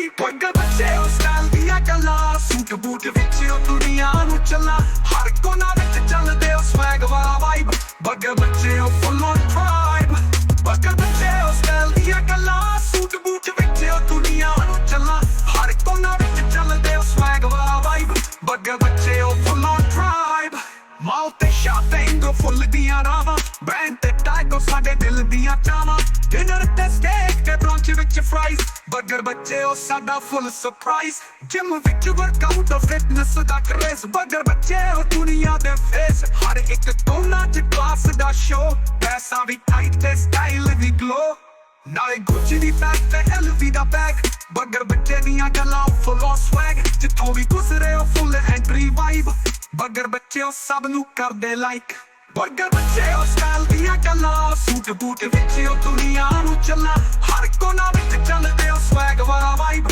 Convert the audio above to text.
burger ਬੱਚੇ ਉਹ style ਦੀਆਂ ਗੱਲਾਂ ਸੂਟ ਬੂਟ ਵਿੱਚ ਉਹ ਦੁਨੀਆ ਨੂੰ ਚੱਲਾਂ ਹਰ ਕੋਨਾ ਵਿੱਚ ਚੱਲਦੇ ਉਹ ਸਵੈਗ ਵਾਲਾ ਵਾਈਬ ਬਰਗਰ ਬੱਚੇ ਉਹ ਫੁੱਲ ਔਨ ਟ੍ਰਾਈਬ ਬਰਗਰ ਬੱਚੇ ਉਹ ਸਟਾਈਲ ਦੀਆਂ ਗੱਲਾਂ ਸੂਟ ਬੂਟ ਵਿੱਚ ਉਹ ਦੁਨੀਆ ਨੂੰ ਚੱਲਾਂ ਹਰ ਕੋਨਾ ਵਿੱਚ ਚੱਲਦੇ ਉਹ ਸਵੈਗ ਵਾਲਾ ਵਾਈਬ ਬਰਗਰ ਬੱਚੇ ਉਹ ਫੁੱਲ ਔਨ ਟ੍ਰਾਈਬ ਮਾਊਥ ਤੇ ਸ਼ਾਪਿੰਗ ਫੁੱਲ ਦੀਆਂ ਰਾਵਾਂ ਬ੍ਰੈਂਡ ਤੇ ਟੈਗੋ ਸਾਡੇ ਦਿਲ ਦੀਆਂ ਚਾਵਾਂ ਡਿਨਰ ਤੇ ਸਟੇਕ ਤੇ ਬ੍ਰੰਚ ਵਿੱਚ ਫਰਾਈਜ਼ ਬਰਗਰ ਬੱਚੇ ਉਹ ਸਾਡਾ ਫੁੱਲ ਸਰਪ੍ਰਾਈਜ਼ ਜਿਮ ਵਿੱਚ ਵਰਕਆਊਟ ਫਿਟਨੈਸ ਦਾ ਕਰੇਜ਼ ਬਰਗਰ ਬੱਚੇ ਉਹ ਦੁਨੀਆ ਦੇ ਫੇਸ ਹਰ ਇੱਕ ਕੋਨਾ ਚ ਕਲਾਸ ਦਾ ਸ਼ੋ ਪੈਸਾ ਵੀ ਟਾਈਟ ਤੇ ਸਟਾਈਲ ਵੀ ਗਲੋ ਨਾਲੇ ਗੁੱਚੀ ਦੀ ਪੈਕ ਤੇ ਐਲਵੀ ਦਾ ਬੈਗ ਬਰਗਰ ਬੱਚੇ ਦੀਆਂ ਗੱਲਾਂ ਫੁੱਲ ਔਨ ਸਵੈਗ ਜਿੱਥੋਂ ਵੀ ਗੁਜ਼ਰੇ ਉਹ ਫੁੱਲ ਐਂਟਰੀ ਵਾਈਬ ਬਰਗਰ ਬੱਚੇ ਉਹ ਸਭ ਨੂੰ ਕਰਦੇ ਲਾਈਕ ਬਰਗਰ ਬੱਚੇ ਉਹ ਸਟਾਈਲ ਦੀਆਂ ਗੱਲਾਂ ਸੂਟ ਬੂਟ ਵਿੱਚ ਉਹ ਦੁਨੀਆ ਨੂੰ ਚੱਲਾਂ ਹਰ ਕੋਨਾ ਵਿੱਚ ਚੱਲਦੇ ਉਹ ਸਵੈਗ ਵਾਲਾ ਵਾਈਬ